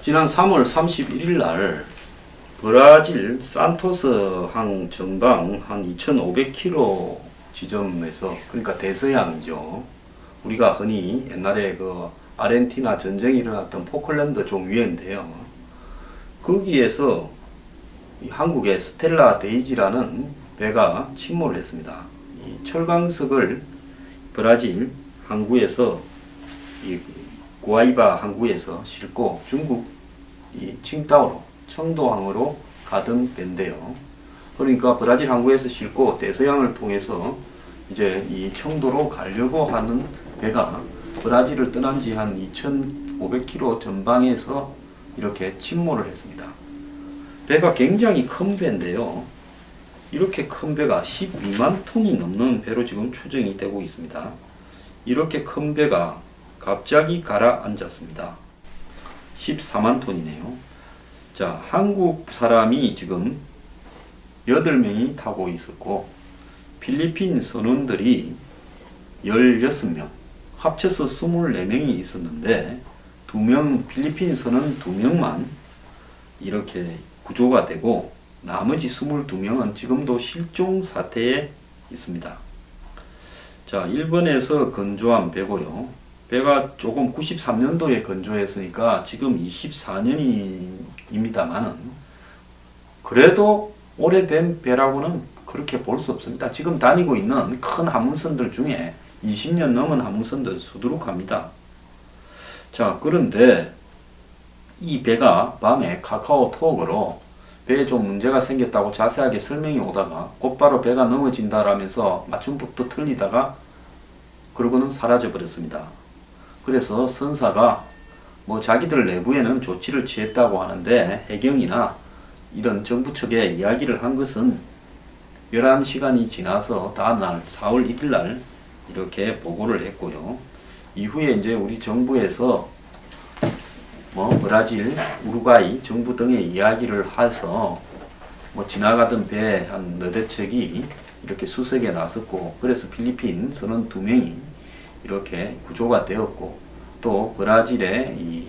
지난 3월 31일 날 브라질 산토스 항 전방 한 2500km 지점에서, 그러니까 대서양이죠. 우리가 흔히 옛날에 그 아르헨티나 전쟁이 일어났던 포클랜드 종 위인데요. 거기에서 한국의 스텔라 데이지라는 배가 침몰을 했습니다. 이 철강석을 브라질 항구에서, 이 구아이바 항구에서 싣고 중국 이 칭다오로, 청도항으로 가던 배인데요. 그러니까 브라질 항구에서 싣고 대서양을 통해서 이제 이 청도로 가려고 하는 배가 브라질을 떠난 지 한 2500km 전방에서 이렇게 침몰을 했습니다. 배가 굉장히 큰 배인데요. 이렇게 큰 배가 12만 톤이 넘는 배로 지금 추정이 되고 있습니다. 이렇게 큰 배가 갑자기 가라앉았습니다. 14만 톤이네요. 자, 한국 사람이 지금 8명이 타고 있었고, 필리핀 선원들이 16명, 합쳐서 24명이 있었는데, 필리핀 선원 2명만 이렇게 구조가 되고, 나머지 22명은 지금도 실종 사태에 있습니다. 자, 일본에서 건조한 배고요. 배가 조금 93년도에 건조했으니까 지금 24년입니다만은 그래도 오래된 배라고는 그렇게 볼 수 없습니다. 지금 다니고 있는 큰 화물선들 중에 20년 넘은 화물선들 수두룩합니다. 자, 그런데 이 배가 밤에 카카오톡으로 배에 좀 문제가 생겼다고 자세하게 설명이 오다가 곧바로 배가 넘어진다라면서 맞춤법도 틀리다가 그러고는 사라져 버렸습니다. 그래서 선사가 뭐 자기들 내부에는 조치를 취했다고 하는데, 해경이나 이런 정부 측에 이야기를 한 것은 11시간이 지나서 다음날 4월 1일 날 이렇게 보고를 했고요. 이후에 이제 우리 정부에서 뭐 브라질, 우루과이 정부 등의 이야기를 해서 뭐 지나가던 배 한 너댓 척이 이렇게 수색에 나섰고, 그래서 필리핀 선원 2명이 이렇게 구조가 되었고, 또 브라질에 이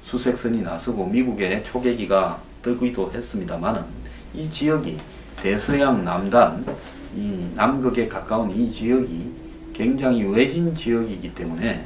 수색선이 나서고 미국의 초계기가 뜨기도 했습니다만은, 이 지역이 대서양 남단, 이 남극에 가까운 이 지역이 굉장히 외진 지역이기 때문에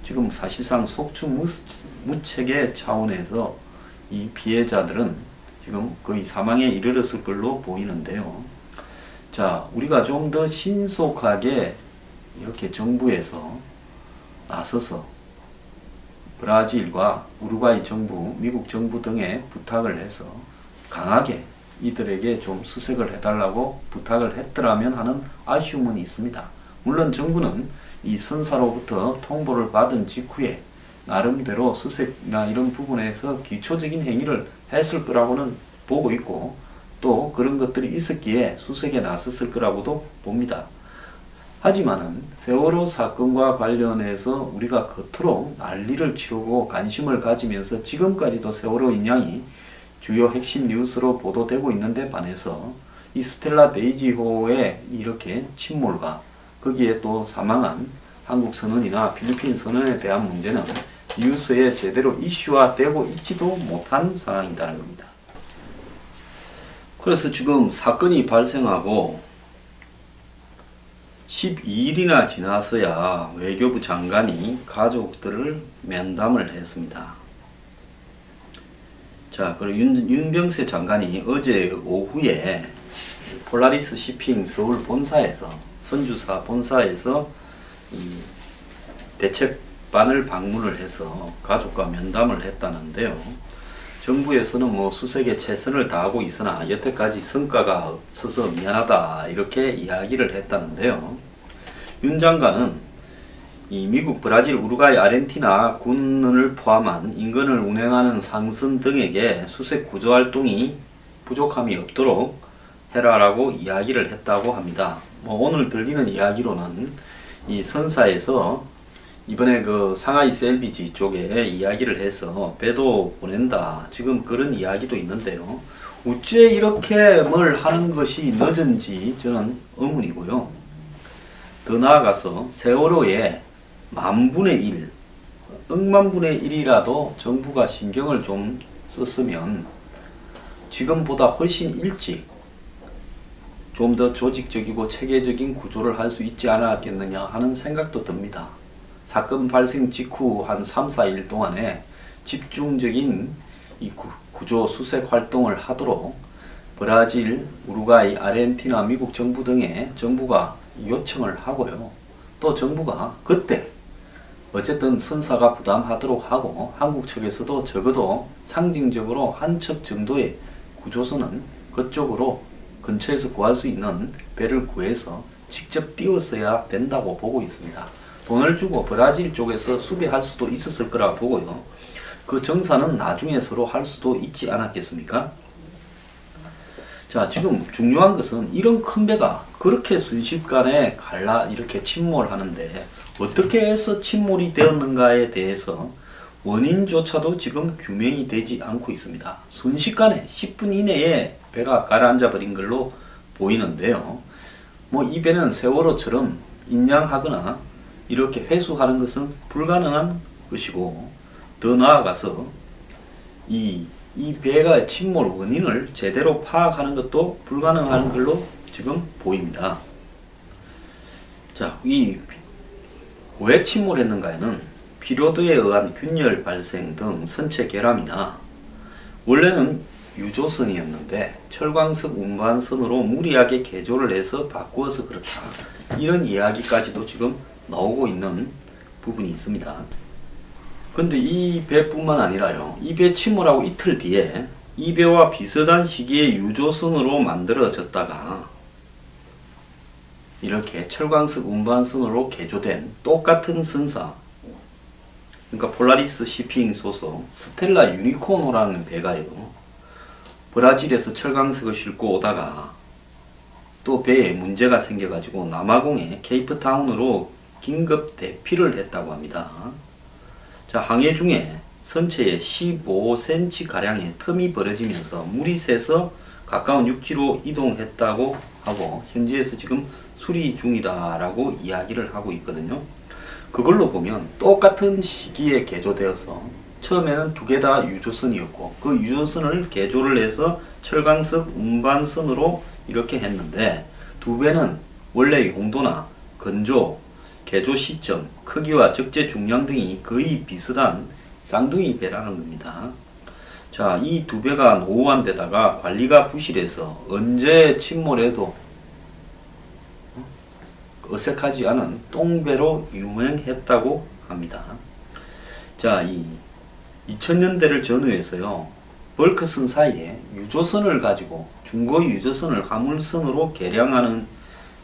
지금 사실상 속수무책의 차원에서 이 피해자들은 지금 거의 사망에 이르렀을 걸로 보이는데요. 자, 우리가 좀 더 신속하게 이렇게 정부에서 나서서 브라질과 우루과이 정부, 미국 정부 등에 부탁을 해서 강하게 이들에게 좀 수색을 해달라고 부탁을 했더라면 하는 아쉬움은 있습니다. 물론 정부는 이 선사로부터 통보를 받은 직후에 나름대로 수색이나 이런 부분에서 기초적인 행위를 했을 거라고는 보고 있고, 또 그런 것들이 있었기에 수색에 나섰을 거라고도 봅니다. 하지만은 세월호 사건과 관련해서 우리가 겉으로 난리를 치르고 관심을 가지면서 지금까지도 세월호 인양이 주요 핵심 뉴스로 보도되고 있는데 반해서 이 스텔라 데이지호의 이렇게 침몰과 거기에 또 사망한 한국 선원이나 필리핀 선원에 대한 문제는 뉴스에 제대로 이슈화되고 있지도 못한 상황이라는 겁니다. 그래서 지금 사건이 발생하고 12일이나 지나서야 외교부 장관이 가족들을 면담을 했습니다. 자, 그리고 윤병세 장관이 어제 오후에 폴라리스 시핑 서울 본사에서, 선주사 본사에서 이 대책반을 방문을 해서 가족과 면담을 했다는데요. 정부에서는 뭐 수색에 최선을 다하고 있으나 여태까지 성과가 없어서 미안하다 이렇게 이야기를 했다는데요. 윤 장관은 이 미국, 브라질, 우루과이, 아르헨티나 군을 포함한 인근을 운행하는 상선 등에게 수색 구조 활동이 부족함이 없도록 해라라고 이야기를 했다고 합니다. 뭐 오늘 들리는 이야기로는 이 선사에서 이번에 그 상하이 셀비지 쪽에 이야기를 해서 배도 보낸다, 지금 그런 이야기도 있는데요. 어째 이렇게 뭘 하는 것이 늦은지 저는 의문이고요. 더 나아가서 세월호의 10,000분의 1, 억만분의 1이라도 정부가 신경을 좀 썼으면 지금보다 훨씬 일찍 좀 더 조직적이고 체계적인 구조를 할 수 있지 않았겠느냐 하는 생각도 듭니다. 사건 발생 직후 한 3, 4일 동안에 집중적인 이 구조 수색 활동을 하도록 브라질, 우루과이, 아르헨티나, 미국 정부 등의 정부가 요청을 하고요. 또 정부가 그때 어쨌든 선사가 부담하도록 하고 한국 측에서도 적어도 상징적으로 한 척 정도의 구조선은 그쪽으로 근처에서 구할 수 있는 배를 구해서 직접 띄웠어야 된다고 보고 있습니다. 돈을 주고 브라질 쪽에서 수배할 수도 있었을 거라 보고요. 그 정사는 나중에 서로 할 수도 있지 않았겠습니까? 자, 지금 중요한 것은 이런 큰 배가 그렇게 순식간에 이렇게 침몰하는데 어떻게 해서 침몰이 되었는가에 대해서 원인조차도 지금 규명이 되지 않고 있습니다. 순식간에 10분 이내에 배가 가라앉아 버린 걸로 보이는데요. 뭐 이 배는 세월호처럼 인양하거나 이렇게 회수하는 것은 불가능한 것이고, 더 나아가서 이 배가 침몰 원인을 제대로 파악하는 것도 불가능한 걸로 지금 보입니다. 자, 왜 침몰했는가에는 피로도에 의한 균열 발생 등 선체 결함이나 원래는 유조선이었는데 철광석 운반선으로 무리하게 개조를 해서 바꾸어서 그렇다, 이런 이야기까지도 지금 나오고 있는 부분이 있습니다. 근데 이 배뿐만 아니라요, 이 배 침몰하고 이틀 뒤에 이 배와 비슷한 시기에 유조선으로 만들어졌다가 이렇게 철광석 운반선으로 개조된 똑같은 선사, 그러니까 폴라리스 시핑 소속 스텔라 유니코노라는 배가요, 브라질에서 철광석을 싣고 오다가 또 배에 문제가 생겨가지고 남아공의 케이프타운으로 긴급 대피를 했다고 합니다. 자, 항해 중에 선체에 15cm 가량의 틈이 벌어지면서 물이 새서 가까운 육지로 이동했다고 하고 현지에서 지금 수리 중이다라고 이야기를 하고 있거든요. 그걸로 보면 똑같은 시기에 개조되어서 처음에는 두 개 다 유조선이었고 그 유조선을 개조를 해서 철광석 운반선으로 이렇게 했는데 두 배는 원래 용도나 건조, 개조 시점, 크기와 적재 중량 등이 거의 비슷한 쌍둥이 배라는 겁니다. 자, 이 두 배가 노후한 데다가 관리가 부실해서 언제 침몰해도 어색하지 않은 똥배로 유명했다고 합니다. 자, 이 2000년대를 전후해서요, 벌크선 사이에 유조선을 가지고 중고 유조선을 화물선으로 개량하는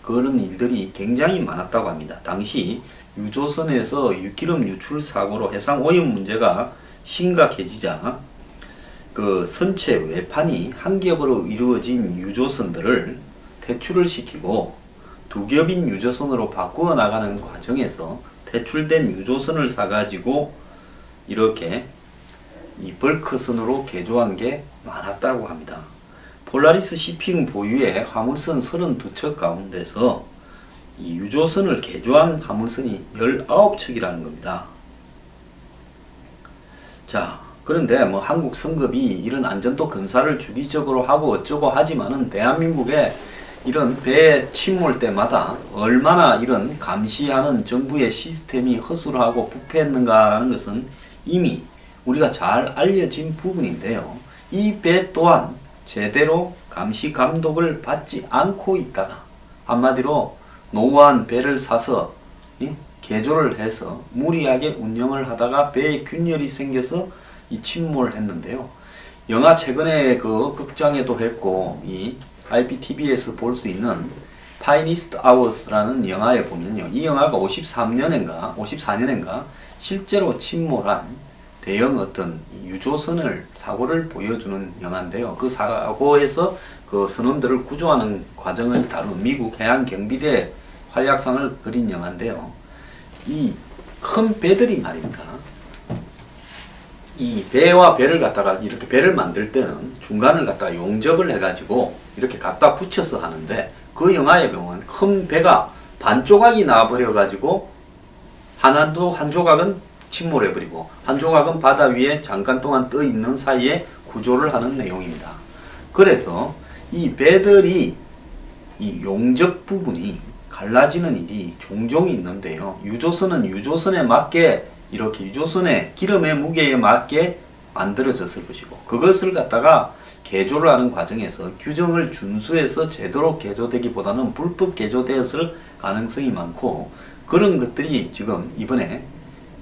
그런 일들이 굉장히 많았다고 합니다. 당시 유조선에서 유기름 유출 사고로 해상 오염 문제가 심각해지자 그 선체 외판이 한 겹으로 이루어진 유조선들을 퇴출을 시키고 두 겹인 유조선으로 바꾸어 나가는 과정에서 퇴출된 유조선을 사가지고 이렇게 이 벌크선으로 개조한 게 많았다고 합니다. 폴라리스 시핑 보유의 화물선 32척 가운데서 이 유조선을 개조한 화물선이 19척이라는 겁니다. 자, 그런데 뭐 한국 성급이 이런 안전도 검사를 주기적으로 하고 어쩌고 하지만은 대한민국에 이런 배 침몰 때마다 얼마나 이런 감시하는 정부의 시스템이 허술하고 부패했는가라는 것은 이미 우리가 잘 알려진 부분인데요. 이 배 또한 제대로 감시 감독을 받지 않고 있다가 한마디로 노후한 배를 사서 개조를 해서 무리하게 운영을 하다가 배에 균열이 생겨서 이 침몰을 했는데요. 영화 최근에 그 극장에도 했고 이 IPTV에서 볼 수 있는 Finest Hours라는 영화에 보면요, 이 영화가 54년인가 실제로 침몰한 대형 어떤 유조선을 사고를 보여주는 영화인데요. 그 사고에서 그 선원들을 구조하는 과정을 다룬 미국 해양경비대 활약상을 그린 영화인데요. 이 큰 배들이 말입니다. 이 배와 배를 갖다가 이렇게 배를 만들 때는 중간을 갖다가 용접을 해가지고 이렇게 갖다 붙여서 하는데 그 영화에 보면 큰 배가 반 조각이 나버려 가지고 한 조각은 침몰해버리고 한 조각은 바다 위에 잠깐 동안 떠 있는 사이에 구조를 하는 내용입니다. 그래서 이 배들이 이 용접 부분이 갈라지는 일이 종종 있는데요. 유조선은 유조선에 맞게 이렇게 유조선의 기름의 무게에 맞게 만들어졌을 것이고 그것을 갖다가 개조를 하는 과정에서 규정을 준수해서 제대로 개조되기보다는 불법 개조되었을 가능성이 많고 그런 것들이 지금 이번에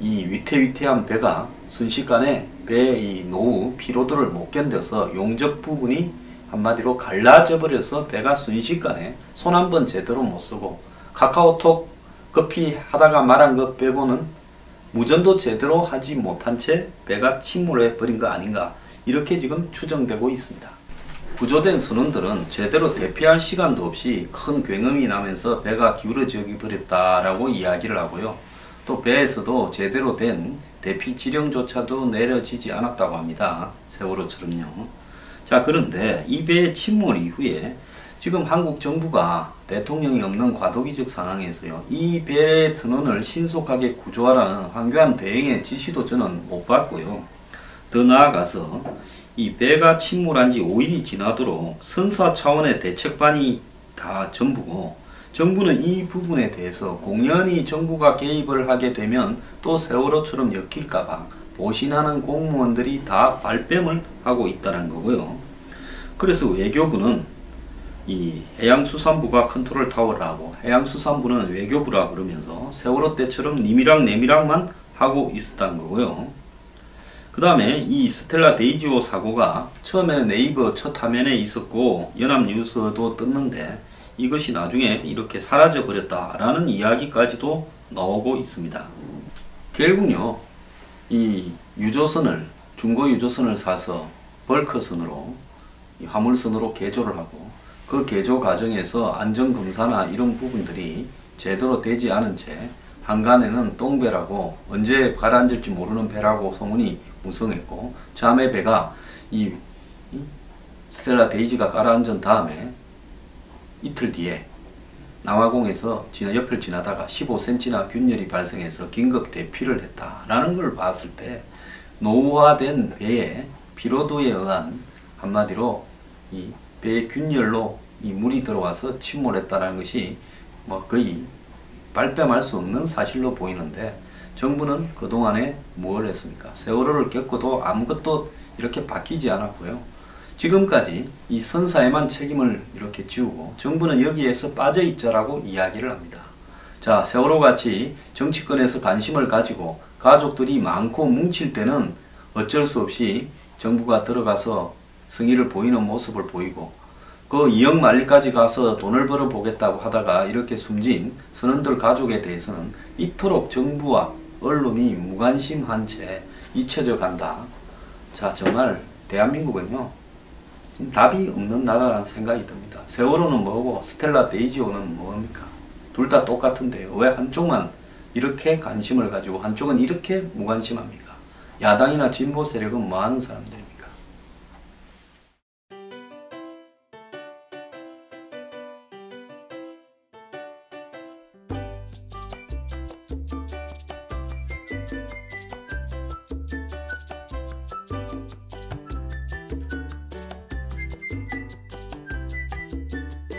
이 위태위태한 배가 순식간에 배의 노후 피로도를 못 견뎌서 용접 부분이 한마디로 갈라져 버려서 배가 순식간에 손 한 번 제대로 못 쓰고 카카오톡 급히 하다가 말한 것 빼고는 무전도 제대로 하지 못한 채 배가 침몰해 버린 거 아닌가 이렇게 지금 추정되고 있습니다. 구조된 선원들은 제대로 대피할 시간도 없이 큰 굉음이 나면서 배가 기울어져 버렸다라고 이야기를 하고요. 또 배에서도 제대로 된 대피 지령조차도 내려지지 않았다고 합니다. 세월호처럼요. 자, 그런데 이 배의 침몰 이후에 지금 한국 정부가 대통령이 없는 과도기적 상황에서요. 이 배의 선원을 신속하게 구조하라는 황교안 대행의 지시도 저는 못 받고요. 더 나아가서 이 배가 침몰한 지 5일이 지나도록 선사 차원의 대책반이 다 전부고 정부는 이 부분에 대해서 공연히 정부가 개입을 하게 되면 또 세월호처럼 엮일까봐 보신하는 공무원들이 다 발뺌을 하고 있다는 거고요. 그래서 외교부는 이 해양수산부가 컨트롤 타워를 하고 해양수산부는 외교부라 그러면서 세월호 때처럼 님이랑 내미랑만 하고 있었다는 거고요. 그 다음에 이 스텔라 데이지호 사고가 처음에는 네이버 첫 화면에 있었고 연합뉴스도 떴는데 이것이 나중에 이렇게 사라져 버렸다라는 이야기까지도 나오고 있습니다. 결국요, 이 유조선을 중고 유조선을 사서 벌크선으로 화물선으로 개조를 하고 그 개조 과정에서 안전검사나 이런 부분들이 제대로 되지 않은 채 한간에는 똥배라고 언제 가라앉을지 모르는 배라고 소문이 무성했고 자매 배가 이 스텔라 데이지가 가라앉은 다음에 이틀 뒤에 남아공에서 옆을 지나다가 15cm나 균열이 발생해서 긴급 대피를 했다라는 걸 봤을 때 노후화된 배의 피로도에 의한 한마디로 이 배의 균열로 이 물이 들어와서 침몰했다는 것이 뭐 거의 발뺌할 수 없는 사실로 보이는데 정부는 그동안에 뭘 했습니까? 세월호를 겪고도 아무것도 이렇게 바뀌지 않았고요. 지금까지 이 선사에만 책임을 이렇게 지우고 정부는 여기에서 빠져있자라고 이야기를 합니다. 자, 세월호같이 정치권에서 관심을 가지고 가족들이 많고 뭉칠 때는 어쩔 수 없이 정부가 들어가서 성의를 보이는 모습을 보이고 그 2억 만리까지 가서 돈을 벌어 보겠다고 하다가 이렇게 숨진 선원들 가족에 대해서는 이토록 정부와 언론이 무관심한 채 잊혀져 간다. 자, 정말 대한민국은요 답이 없는 나라라는 생각이 듭니다. 세월호는 뭐고 스텔라 데이지호는 뭡니까? 둘 다 똑같은데요. 왜 한쪽만 이렇게 관심을 가지고 한쪽은 이렇게 무관심합니까? 야당이나 진보 세력은 뭐 하는 사람들입니까?